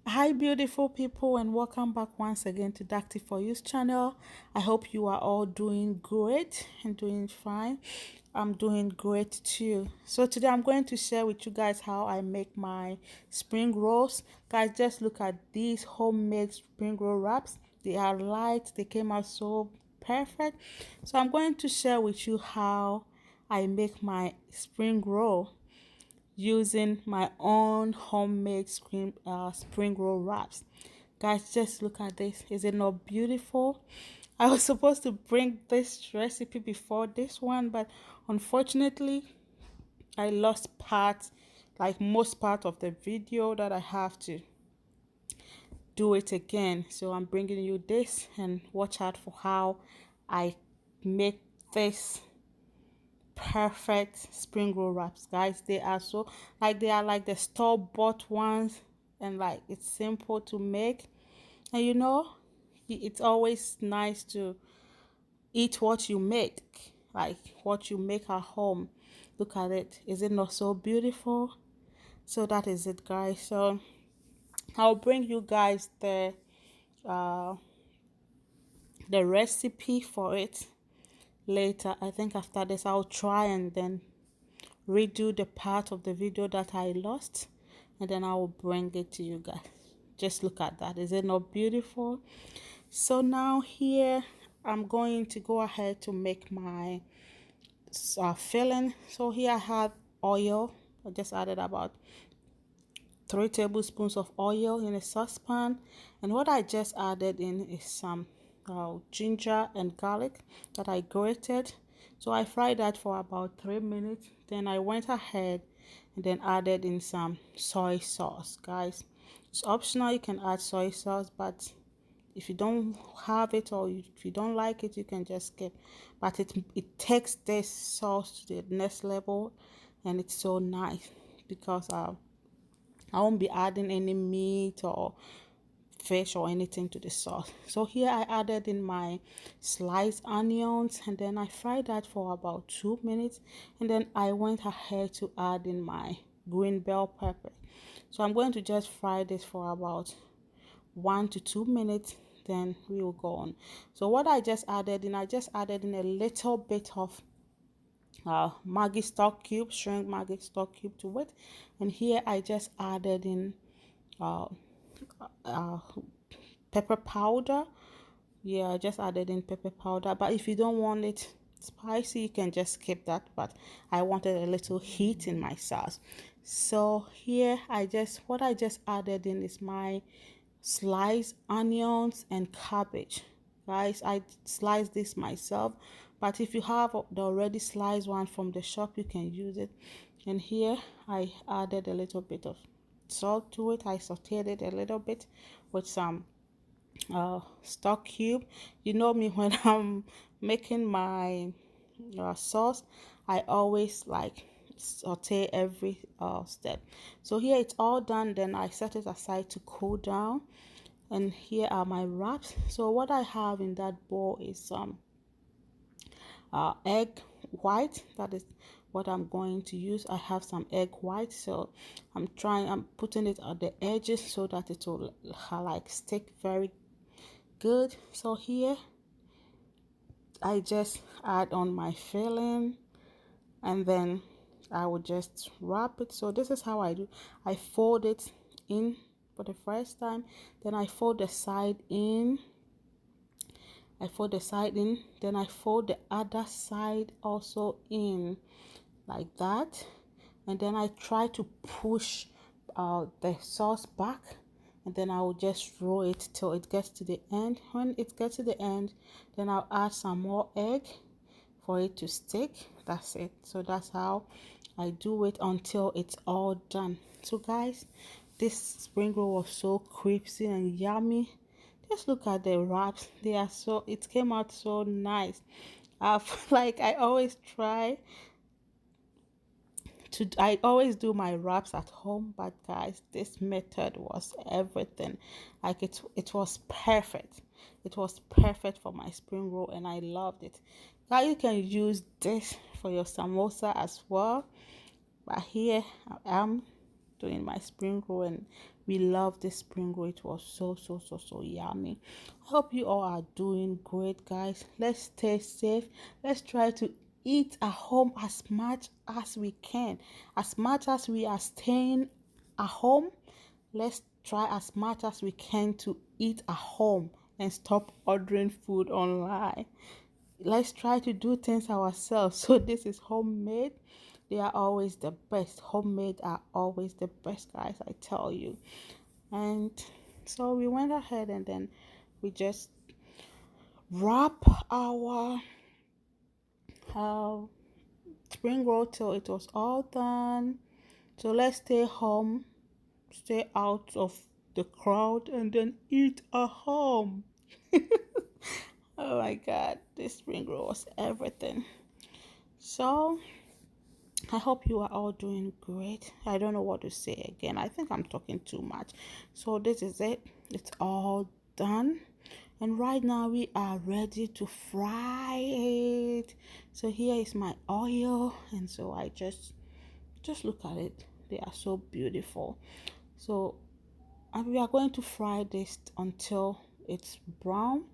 Hi beautiful people, and welcome back once again to Dacty for Use channel. I hope you are all doing great and doing fine. I'm doing great too. So today I'm going to share with you guys how I make my spring rolls. Guys, just look at these homemade spring roll wraps. They are light, they came out so perfect. So I'm going to share with you how I make my spring roll using my own homemade spring roll wraps. Guys, just look at this. Is it not beautiful? I was supposed to bring this recipe before this one, but unfortunately I lost part, like most part of the video that I have to do it again. So I'm bringing you this, and watch out for how I make this perfect spring roll wraps. Guys, they are so, like, they are like the store-bought ones, and like it's simple to make. And it's always nice to eat what you make, like what you make at home. Look at it. Is it not so beautiful? So that is it, guys. So I'll bring you guys uh the recipe for it later. I think after this I'll try and then redo the part of the video that I lost, and then I will bring it to you guys. Just look at that. Is it not beautiful? So now here I'm going to go ahead to make my filling. So here I have oil. I just added about 3 tablespoons of oil in a saucepan, and what I just added in is some ginger and garlic that I grated. So I fried that for about 3 minutes. Then I went ahead and then added in some soy sauce. Guys, it's optional. You can add soy sauce, but if you don't have it, or if you don't like it, you can just skip. But it takes this sauce to the next level, and it's so nice because I won't be adding any meat or fish or anything to the sauce. So here I added in my sliced onions, and then I fried that for about 2 minutes, and then I went ahead to add in my green bell pepper. So I'm going to just fry this for about 1 to 2 minutes, then we will go on. So what I just added in, a little bit of Maggi stock cube, shrimp Maggi stock cube to it, and here I just added in uh, uh, pepper powder. Yeah, I just added in pepper powder, but if you don't want it spicy, you can just skip that. But I wanted a little heat in my sauce. So here what I just added in is my sliced onions and cabbage. Guys, I sliced this myself, but if you have the already sliced one from the shop, you can use it. And here I added a little bit of salt to it. I sauteed it a little bit with some stock cube. You know me, when I'm making my sauce, I always like saute every step. So here it's all done. Then I set it aside to cool down, and here are my wraps. So what I have in that bowl is some egg white. That is what I'm going to use. I have some egg white, so I'm putting it at the edges so that it will like stick very good. So here I just add on my filling, and then I will just wrap it. So this is how I do. I fold it in for the first time, then I fold the side in, then I fold the other side also in, like that. And then I try to push the sauce back, and then I will just roll it till it gets to the end. When it gets to the end, then I'll add some more egg for it to stick. That's it. So that's how I do it until it's all done. So guys, this spring roll was so crispy and yummy. Just look at the wraps. It came out so nice. Like I always do my wraps at home, but guys, this method was everything. Like it was perfect. It was perfect for my spring roll, and I loved it. Now you can use this for your samosa as well, but here I am doing my spring roll, and We love this spring roll. It was so yummy. I hope you all are doing great, guys. Let's stay safe. Let's try to eat at home as much as we can. As much as we are staying at home, let's try as much as we can to eat at home and stop ordering food online. Let's try to do things ourselves. So this is homemade. They are always the best. Homemade are always the best, guys, I tell you. And so we went ahead and then we just wrap our uh, spring roll till it was all done. So let's stay home, stay out of the crowd, and then eat at home. Oh my god, this spring roll was everything. So I hope you are all doing great. I don't know what to say again. I think I'm talking too much. So this is it. It's all done. And right now we are ready to fry it. So here is my oil. And so I just look at it. They are so beautiful. So we are going to fry this until it's brown,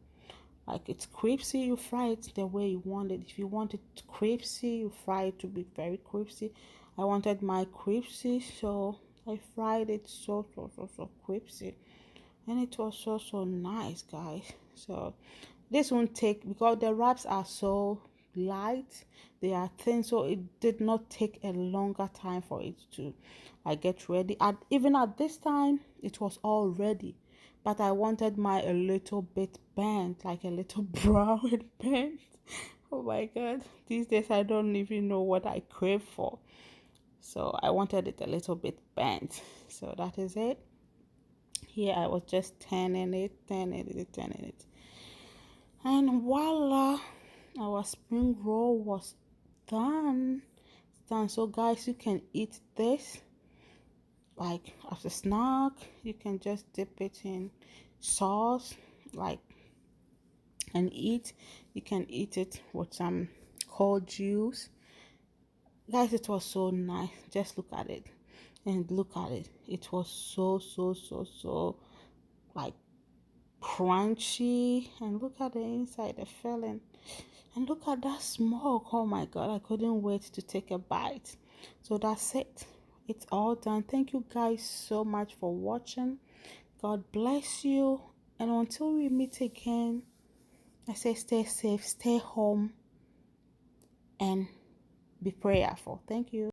like it's crispy. You fry it the way you want it. If you want it crispy, you fry it to be very crispy. I wanted my crispy, so I fried it so crispy, and it was so nice, guys. So this won't take, because the wraps are so light, they are thin, so it did not take a longer time for it to get ready. Even at this time it was all ready, but I wanted my a little bit burnt, like a little brown and burnt. Oh my god, these days I don't even know what I crave for. So I wanted it a little bit burnt. So that is it. Here I was just turning it. And voila, our spring roll was done. So guys, you can eat this like as a snack. You can just dip it in sauce, like, and eat. You can eat it with some cold juice. Guys, it was so nice. Just look at it. And look at it. It was so like crunchy. And look at the inside, the filling. And look at that smoke. Oh my god, I couldn't wait to take a bite. So that's it. It's all done. Thank you guys so much for watching. God bless you. And until we meet again, I say stay safe, stay home, and be prayerful. Thank you.